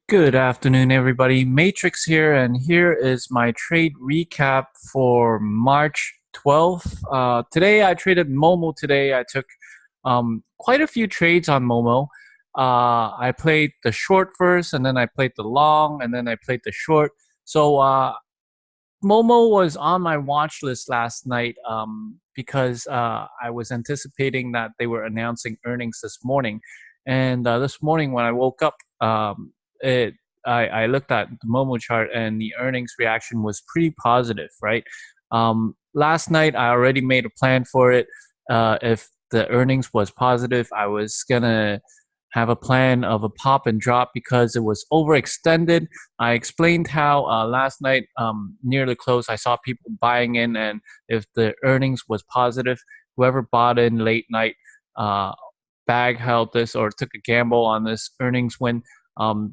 Good afternoon, everybody. Matrix here, and here is my trade recap for March 12th. Today, I traded MOMO today. I took quite a few trades on MOMO. I played the short first, and then I played the long, and then I played the short. So MOMO was on my watch list last night because I was anticipating that they were announcing earnings this morning. And this morning when I woke up, it I looked at the Momo chart and the earnings reaction was pretty positive, right? Last night I already made a plan for it. If the earnings was positive, I was gonna have a plan of a pop and drop because it was overextended. I explained how last night near the close I saw people buying in, and if the earnings was positive, whoever bought in late night uh, bag held this or took a gamble on this earnings win,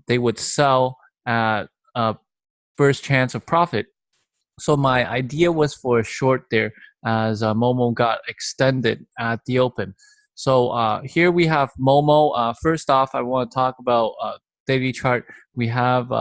they would sell at first chance of profit. So my idea was for a short there as Momo got extended at the open. So here we have Momo. First off, I want to talk about daily chart. We have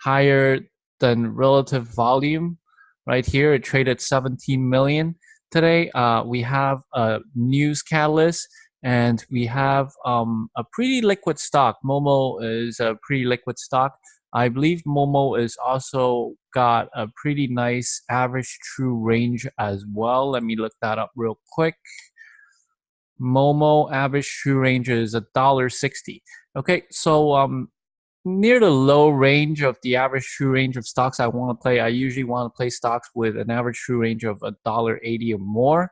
higher than relative volume right here. It traded 17 million today. We have a news catalyst and we have a pretty liquid stock. Momo is a pretty liquid stock. I believe Momo is also got a pretty nice average true range as well. Let me look that up real quick. Momo average true range is $1.60. Okay, so near the low range of the average true range of stocks I want to play. I usually want to play stocks with an average true range of $1.80 or more.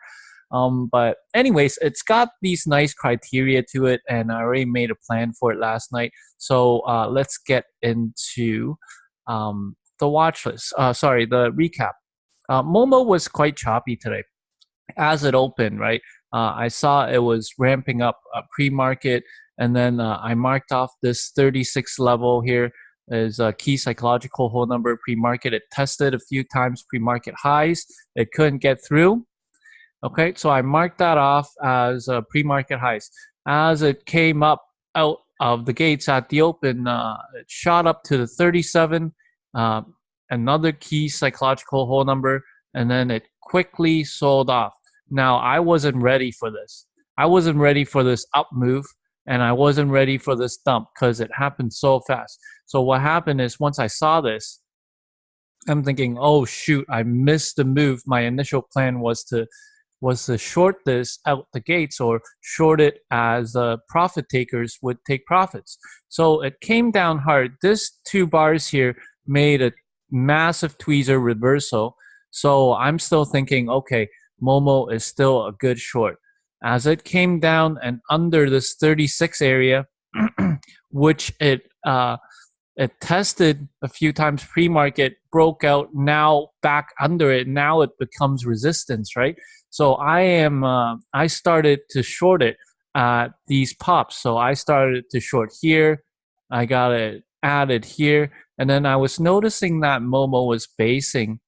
But anyways, it's got these nice criteria to it, and I already made a plan for it last night. So let's get into the watch list. Sorry, the recap. Momo was quite choppy today as it opened, right? I saw it was ramping up pre-market, and then I marked off this 36 level here is a key psychological whole number pre-market. It tested a few times pre-market highs. It couldn't get through. Okay, so I marked that off as pre-market highs. As it came up out of the gates at the open, it shot up to the 37, uh, another key psychological whole number, and then it quickly sold off. Now, I wasn't ready for this. I wasn't ready for this up move, and I wasn't ready for this dump because it happened so fast. So what happened is once I saw this, I'm thinking, oh shoot, I missed the move. My initial plan was to short this out the gates or short it as profit takers would take profits. So it came down hard. This two bars here made a massive tweezer reversal. So I'm still thinking, okay, Momo is still a good short. As it came down and under this 36 area, which it tested a few times pre-market, broke out, now back under it. Now it becomes resistance, right? So I started to short it at these pops. So I started to short here. I got it added here. And then I was noticing that Momo was basing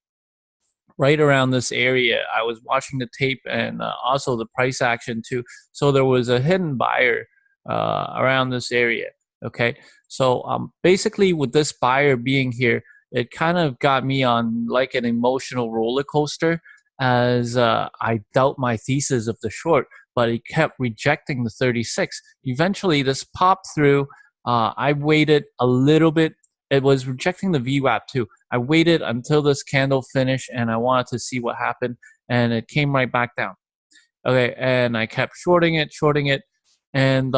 right around this area. I was watching the tape and also the price action too. So there was a hidden buyer around this area. Okay, so basically with this buyer being here, it kind of got me on like an emotional roller coaster as I doubt my thesis of the short, but it kept rejecting the 36. Eventually, this popped through. I waited a little bit. It was rejecting the VWAP too. I waited until this candle finished and I wanted to see what happened, and it came right back down. Okay, and I kept shorting it, and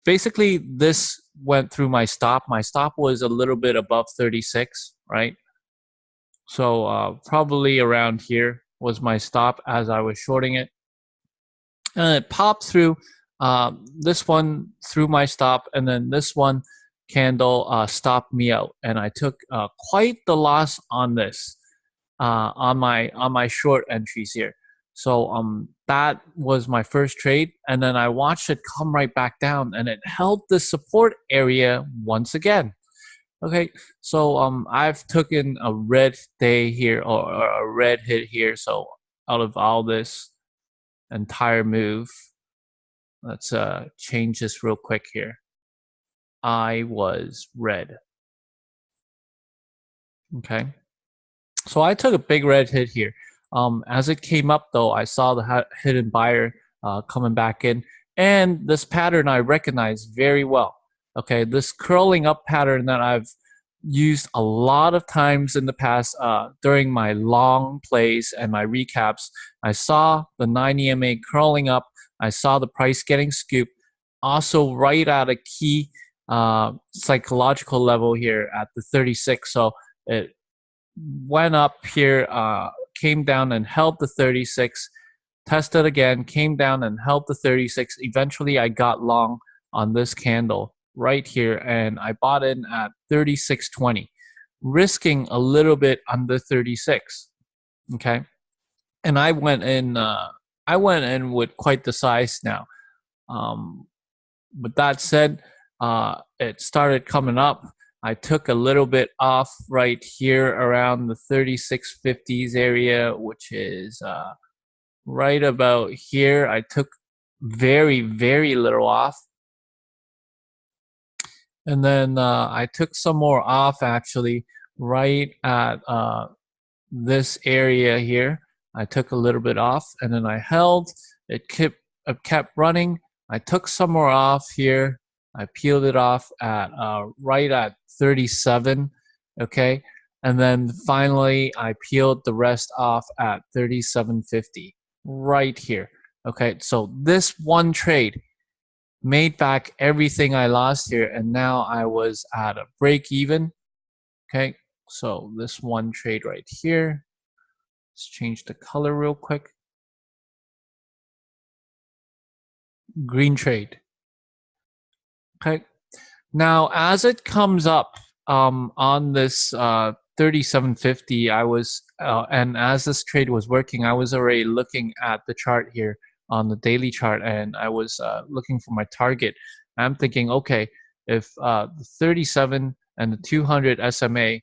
basically this went through my stop. My stop was a little bit above 36, right? So probably around here was my stop as I was shorting it. And it popped through this one through my stop, and then this one candle stopped me out, and I took quite the loss on this on my short entries here. So that was my first trade, and then I watched it come right back down, and it held the support area once again. Okay, so I've taken a red day here or a red hit here. So out of all this entire move, let's change this real quick here. I was red. Okay. So I took a big red hit here. As it came up, though, I saw the hidden buyer coming back in, and this pattern I recognize very well. Okay, this curling up pattern that I've used a lot of times in the past during my long plays and my recaps. I saw the 9 EMA curling up. I saw the price getting scooped. Also, right at a key psychological level here at the 36. So it went up here, came down and held the 36, tested again, came down and held the 36. Eventually, I got long on this candle right here, and I bought in at 36.20, risking a little bit under 36. Okay, and I went in. I went in with quite the size now. Um, with that said, it started coming up. I took a little bit off right here around the 36.50s area, which is right about here. I took very, very little off. And then I took some more off actually right at this area here. I took a little bit off and then I held. It kept running. I took some more off here. I peeled it off at right at 37. Okay. And then finally I peeled the rest off at 37.50 right here. Okay. So this one trade made back everything I lost here, and now I was at a break even. Okay, so this one trade right here. Let's change the color real quick. Green trade. Okay, now as it comes up on this 37.50, I was and as this trade was working, I was already looking at the chart here on the daily chart, and I was looking for my target. I'm thinking, okay, if the 37 and the 200 SMA,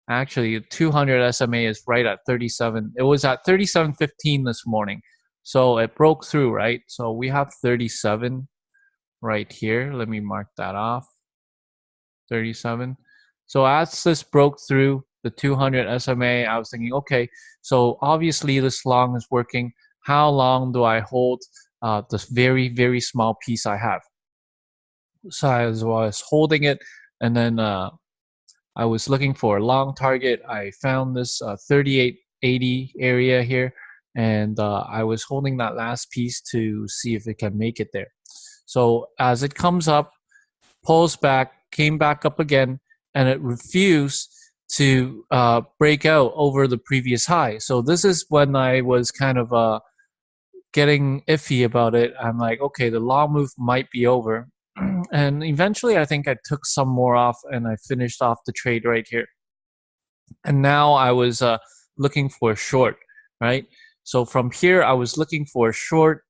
actually the 200 SMA is right at 37. It was at 37.15 this morning, so it broke through, right? So we have 37 right here. Let me mark that off. 37. So as this broke through the 200 SMA, I was thinking, okay, so obviously this long is working. How long do I hold this very, very small piece I have? So I was holding it, and then I was looking for a long target. I found this 38.80 area here, and I was holding that last piece to see if it can make it there. So as it comes up, pulls back, came back up again, and it refused to break out over the previous high. So this is when I was kind of getting iffy about it. I'm like, okay, the long move might be over. And eventually, I think I took some more off and I finished off the trade right here. And now I was looking for a short, right? So from here, I was looking for a short.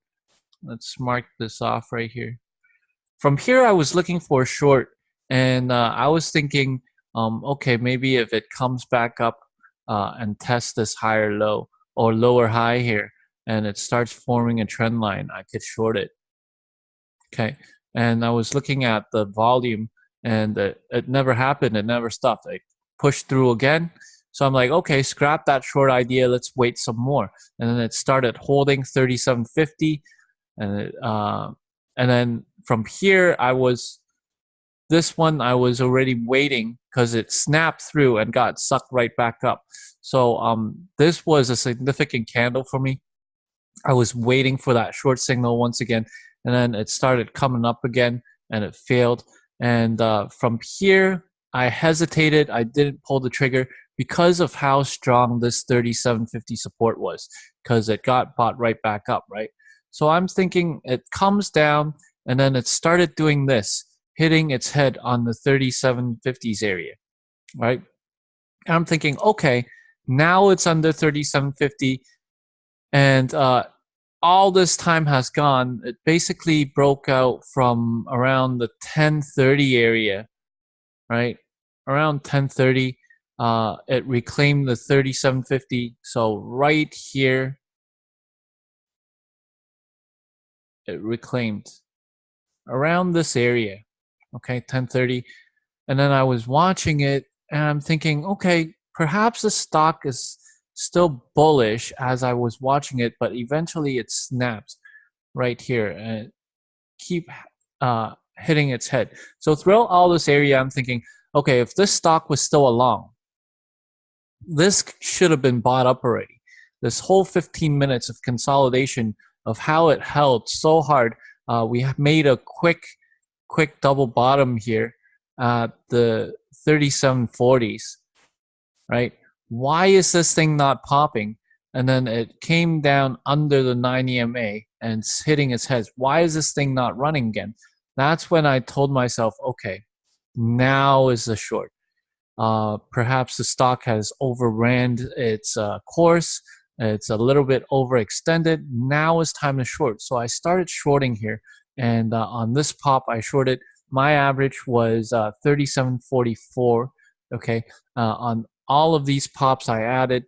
Let's mark this off right here. From here, I was looking for a short, and I was thinking, okay, maybe if it comes back up and tests this higher low or lower high here, and it starts forming a trend line, I could short it. Okay, and I was looking at the volume, and it never happened. It never stopped. I pushed through again. So I'm like, okay, scrap that short idea. Let's wait some more. And then it started holding 37.50, and then from here, this one I was already waiting because it snapped through and got sucked right back up. So this was a significant candle for me. I was waiting for that short signal once again, and then it started coming up again, and it failed. And from here, I hesitated. I didn't pull the trigger because of how strong this 37.50 support was, because it got bought right back up, right? So I'm thinking it comes down, and then it started doing this, hitting its head on the 37.50s area, right? And I'm thinking, okay, now it's under 37.50, and all this time has gone. It basically broke out from around the 10:30 area, right? Around 10:30, it reclaimed the 37.50. So right here, it reclaimed around this area. Okay, 10:30, and then I was watching it, and I'm thinking, okay, perhaps the stock is still bullish as I was watching it, but eventually it snaps right here and keep hitting its head. So throughout all this area, I'm thinking, okay, if this stock was still along, this should have been bought up already. This whole 15 minutes of consolidation of how it held so hard. We have made a quick double bottom here at the 3740s, right? Why is this thing not popping? And then it came down under the 9 EMA and it's hitting its head. Why is this thing not running again? That's when I told myself, okay, now is the short. Perhaps the stock has overran its course. It's a little bit overextended. Now is time to short. So I started shorting here. And on this pop, I shorted. My average was 37.44. Okay. On all of these pops, I added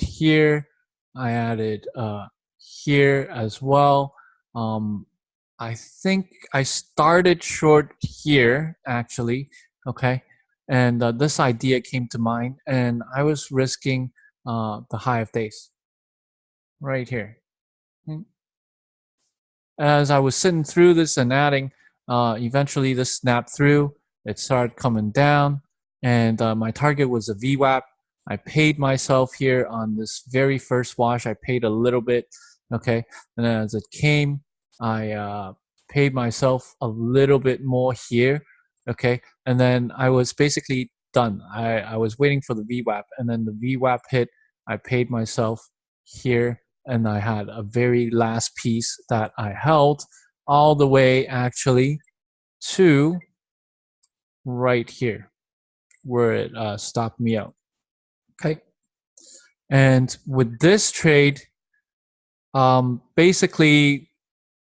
here. I added here as well. I think I started short here actually, okay, and this idea came to mind, and I was risking the high of days right here. As I was sitting through this and adding, eventually this snapped through. It started coming down, and my target was a VWAP. I paid myself here on this very first wash. I paid a little bit, okay, and then as it came, I paid myself a little bit more here, okay, and then I was basically done. I was waiting for the VWAP, and then the VWAP hit. I paid myself here, and I had a very last piece that I held all the way actually to right here where it stopped me out. Okay, and with this trade, basically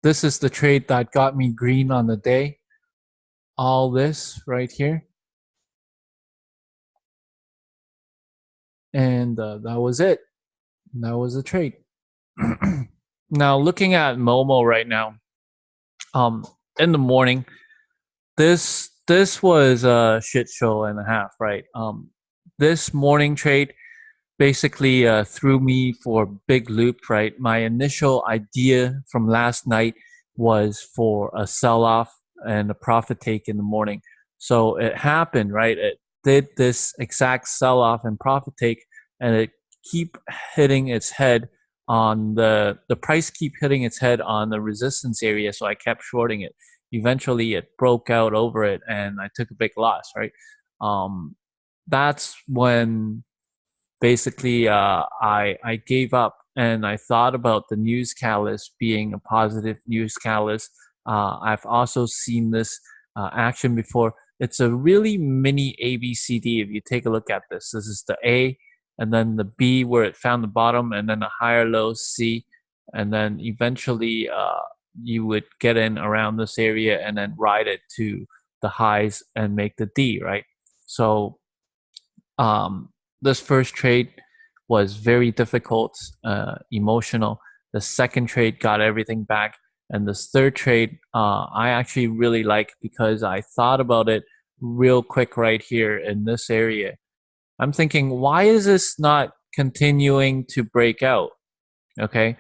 this is the trade that got me green on the day. All this right here. And that was it. That was the trade. Now looking at MOMO right now, in the morning, this was a shit show and a half, right? This morning trade basically threw me for a big loop, right? My initial idea from last night was for a sell-off and a profit take in the morning. So it happened, right? It did this exact sell-off and profit take, and it keep hitting its head on the price keep hitting its head on the resistance area, so I kept shorting it. Eventually it broke out over it and I took a big loss, right? That's when basically I gave up, and I thought about the news catalyst being a positive news catalyst. I've also seen this action before. It's a really mini ABCD. If you take a look at this, this is the A, and then the B where it found the bottom, and then a higher low C, and then eventually you would get in around this area and then ride it to the highs and make the D, right? So this first trade was very difficult, emotional. The second trade got everything back. And this third trade, I actually really like because I thought about it real quick right here in this area. I'm thinking, why is this not continuing to break out? Okay,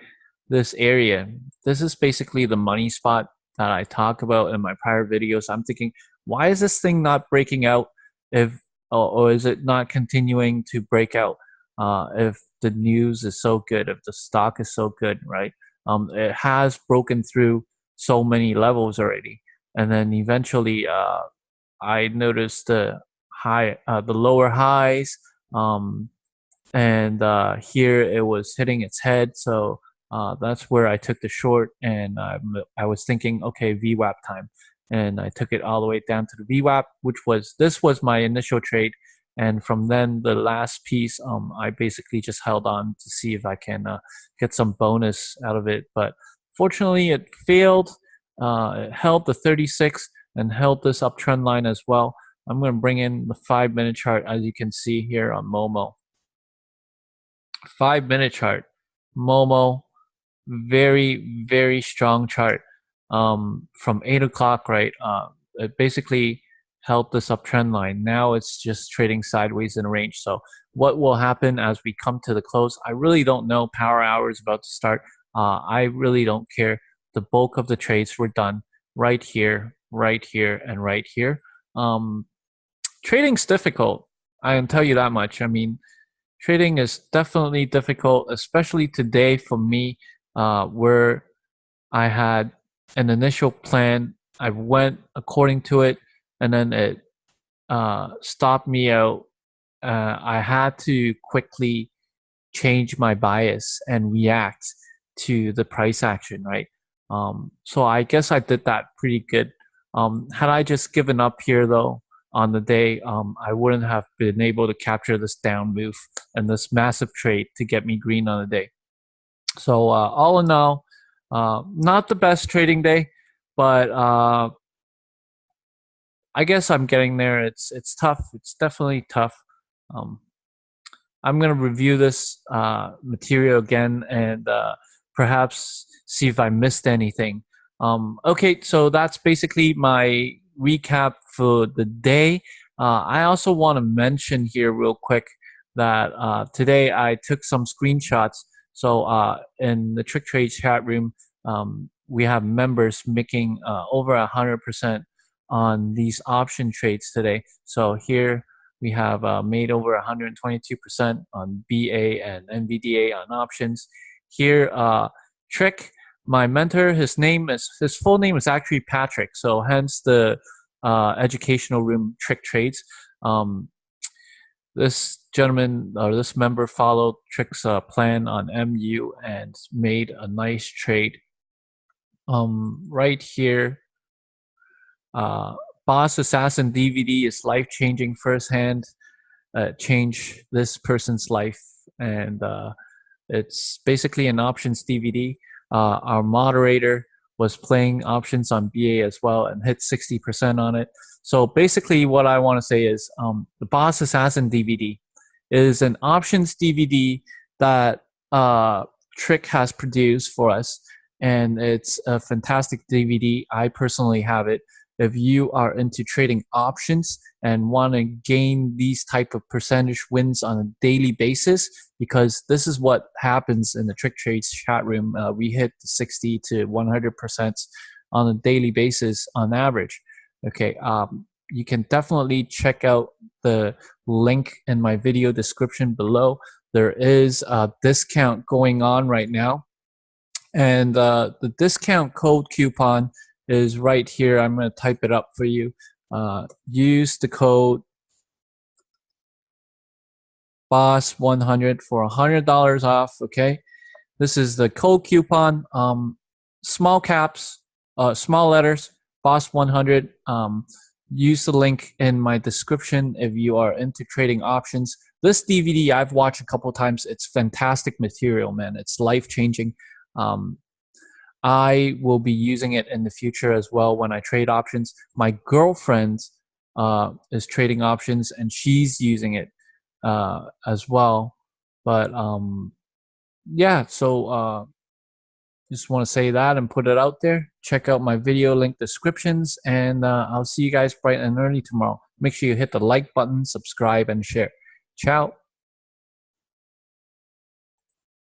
this area, this is basically the money spot that I talk about in my prior videos. I'm thinking, why is this thing not breaking out if or is it not continuing to break out if the news is so good, if the stock is so good, right? It has broken through so many levels already, and then eventually I noticed the lower highs, and here it was hitting its head, so that's where I took the short, and I was thinking, okay, VWAP time, and I took it all the way down to the VWAP, this was my initial trade, and from then the last piece, I basically just held on to see if I can get some bonus out of it, but fortunately it failed. It held the 36 and held this uptrend line as well. I'm going to bring in the 5-minute chart, as you can see here on MOMO. 5-minute chart, MOMO, very, very strong chart. From 8 o'clock, right? It basically held this uptrend line. Now it's just trading sideways in a range. So what will happen as we come to the close? I really don't know. Power hour is about to start. I really don't care. The bulk of the trades were done right here, and right here. Trading's difficult. I can tell you that much. I mean, trading is definitely difficult, especially today for me, where I had an initial plan. I went according to it, and then it stopped me out. I had to quickly change my bias and react to the price action, right? So I guess I did that pretty good. Had I just given up here though on the day, I wouldn't have been able to capture this down move and this massive trade to get me green on the day. So all in all, not the best trading day, but I guess I'm getting there. It's tough. It's definitely tough. Um, I'm gonna review this material again and perhaps see if I missed anything. Okay, so that's basically my recap for the day. I also want to mention here real quick that today I took some screenshots. So in the Trick Trade chat room, we have members making over 100% on these option trades today. So here we have made over 122% on BA and NVDA on options. Here, Trick, my mentor, his full name is actually Patrick. So hence the educational room Trick Trades. This gentleman or this member followed Trick's plan on MU and made a nice trade. Right here, Boss Assassin DVD is life-changing firsthand. Change this person's life, and it's basically an options DVD. Our moderator was playing options on BA as well and hit 60% on it. So basically what I want to say is the Boss Assassin DVD is an options DVD that Trick has produced for us, and it's a fantastic DVD. I personally have it. If you are into trading options and want to gain these type of percentage wins on a daily basis, because this is what happens in the Trick Trades chat room. We hit 60 to 100% on a daily basis on average. Okay, you can definitely check out the link in my video description below. There is a discount going on right now, and the discount code coupon is right here. I'm going to type it up for you. Use the code BOSS100 for $100 off. Okay, this is the code coupon. Small caps, small letters, BOSS100. Use the link in my description if you are into trading options. This DVD I've watched a couple times. It's fantastic material, man. It's life-changing. I will be using it in the future as well when I trade options. My girlfriend is trading options and she's using it as well. But yeah, so just want to say that and put it out there. Check out my video link descriptions, and I'll see you guys bright and early tomorrow. Make sure you hit the like button, subscribe, and share. Ciao.